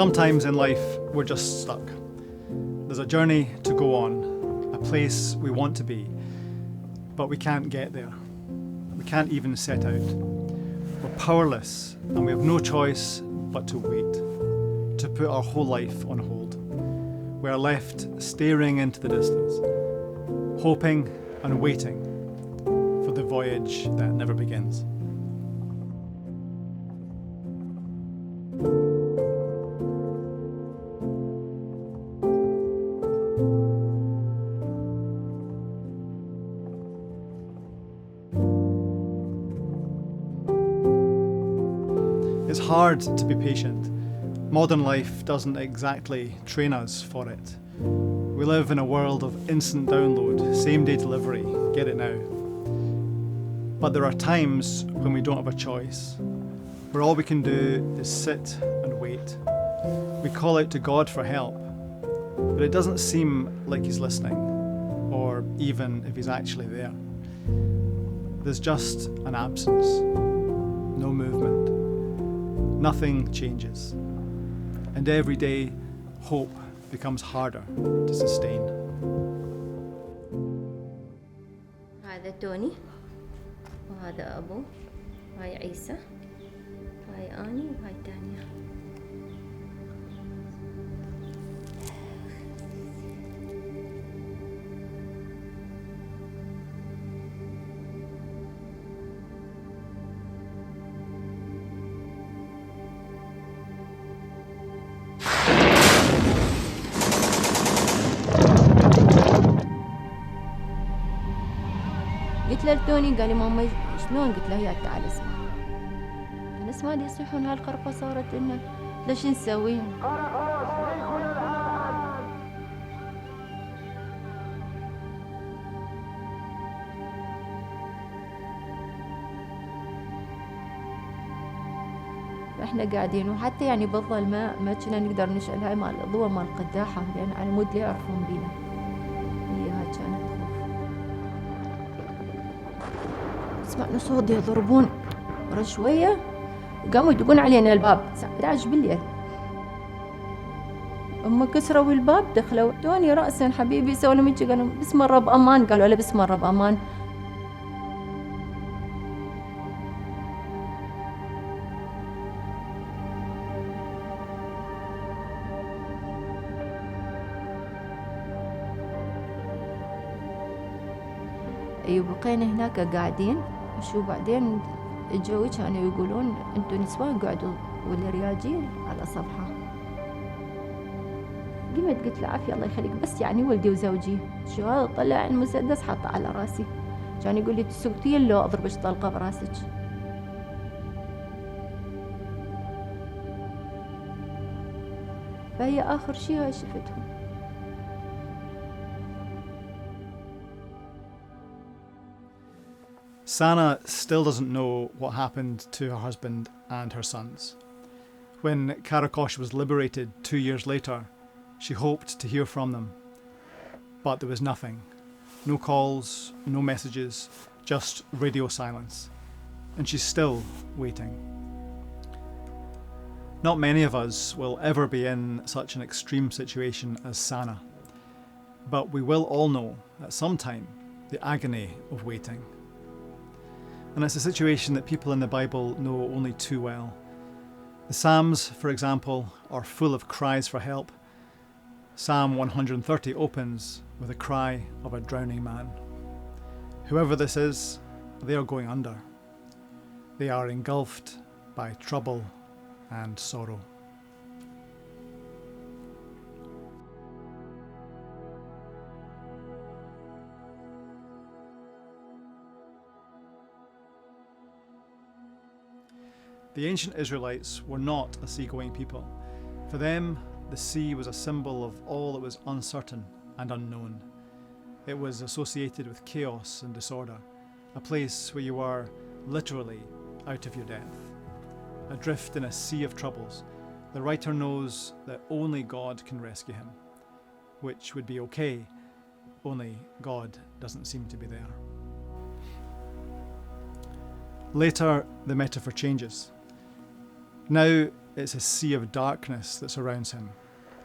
Sometimes in life, we're just stuck. There's a journey to go on, a place we want to be, but we can't get there. We can't even set out. We're powerless, and we have no choice but to wait, to put our whole life on hold. We are left staring into the distance, hoping and waiting for the voyage that never begins. It's hard to be patient. Modern life doesn't exactly train us for it. We live in a world of instant download, same-day delivery, get it now. But there are times when we don't have a choice, where all we can do is sit and wait. We call out to God for help, but it doesn't seem like He's listening, or even if He's actually there. There's just an absence, no movement. Nothing changes, and every day hope becomes harder to sustain. هذا توني وهذا أبو، هاي عيسى، هاي آني وهاي تانية. قلت له لتوني، قال لي ماما شلون؟ قلت له يا تعال اسمع. انا اسمع لي يصيحون هالقرفه صارت لنا، ليش نسوي؟ احنا قاعدين، وحتى يعني بالظلماء ما كنا نقدر نشعل هاي مال الضوء مال القداحه، لان على مود لا يعرفون بينا. هي هاي كانت سمعنا صوت يضربون ورا شوية، قاموا يدقون علينا الباب الساعة 11 بالليل. هم كسروا الباب دخلوا، توني رأسا حبيبي سووا لهم هيك، قالوا بسم الرب أمان، قالوا له بسم الرب أمان. أيوة بقينا هناك قاعدين، وشو بعدين اجوا كانوا يقولون انتوا نسوان قعدوا والرياجيل على صفحة. قمت قلت له عافية الله يخليك، بس يعني ولدي وزوجي. شو هذا؟ طلع المسدس حطه على راسي، كان يقول لي تسكتين لو اضربك طلقة براسك. فهي آخر شيء هاي شفتهم. Sana still doesn't know what happened to her husband and her sons. When Karakosh was liberated 2 years later, she hoped to hear from them. But there was nothing. No calls, no messages, just radio silence. And she's still waiting. Not many of us will ever be in such an extreme situation as Sana. But we will all know at some time the agony of waiting. And it's a situation that people in the Bible know only too well. The Psalms, for example, are full of cries for help. Psalm 130 opens with a cry of a drowning man. Whoever this is, they are going under. They are engulfed by trouble and sorrow. The ancient Israelites were not a seagoing people. For them, the sea was a symbol of all that was uncertain and unknown. It was associated with chaos and disorder, a place where you were literally out of your depth. Adrift in a sea of troubles, the writer knows that only God can rescue him, which would be okay, only God doesn't seem to be there. Later, the metaphor changes. Now it's a sea of darkness that surrounds him,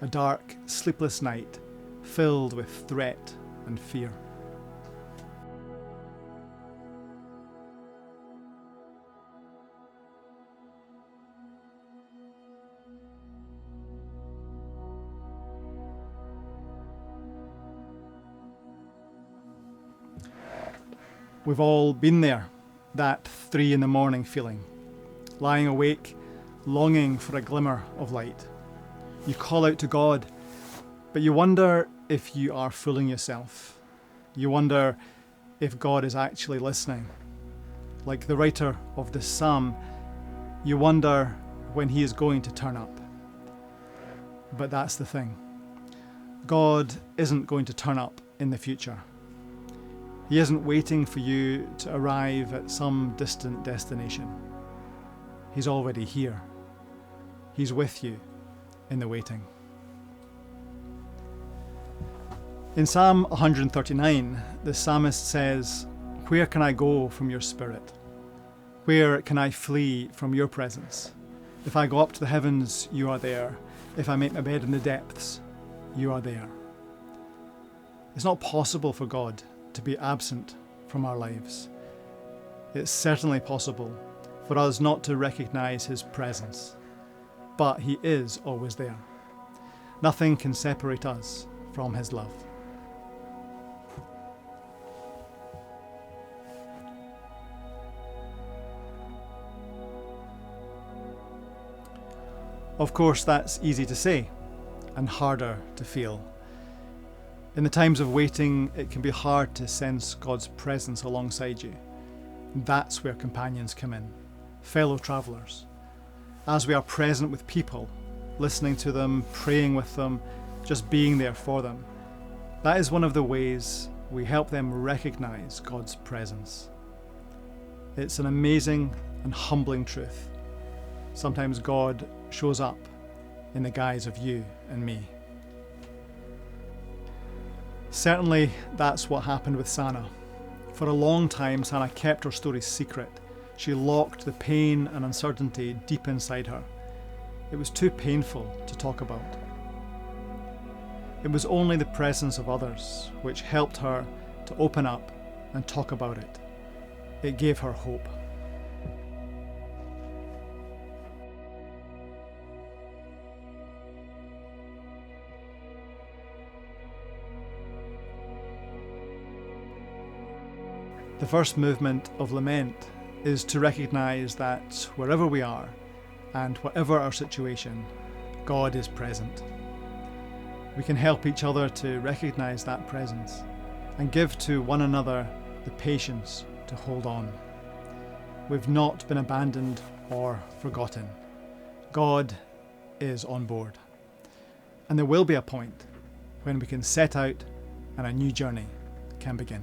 a dark, sleepless night filled with threat and fear. We've all been there, that 3 a.m. feeling, lying awake, longing for a glimmer of light. You call out to God, but you wonder if you are fooling yourself. You wonder if God is actually listening. Like the writer of this psalm, you wonder when he is going to turn up. But that's the thing. God isn't going to turn up in the future. He isn't waiting for you to arrive at some distant destination. He's already here. He's with you in the waiting. In Psalm 139, the psalmist says, "Where can I go from your spirit? Where can I flee from your presence? If I go up to the heavens, you are there. If I make my bed in the depths, you are there." It's not possible for God to be absent from our lives. It's certainly possible for us not to recognize his presence, but he is always there. Nothing can separate us from his love. Of course, that's easy to say and harder to feel. In the times of waiting, it can be hard to sense God's presence alongside you. That's where companions come in, fellow travellers. As we are present with people, listening to them, praying with them, just being there for them, that is one of the ways we help them recognise God's presence. It's an amazing and humbling truth. Sometimes God shows up in the guise of you and me. Certainly, that's what happened with Sana. For a long time, Sana kept her story secret. She locked the pain and uncertainty deep inside her. It was too painful to talk about. It was only the presence of others which helped her to open up and talk about it. It gave her hope. The first movement of lament is to recognise that wherever we are and whatever our situation, God is present. We can help each other to recognise that presence and give to one another the patience to hold on. We've not been abandoned or forgotten. God is on board. And there will be a point when we can set out and a new journey can begin.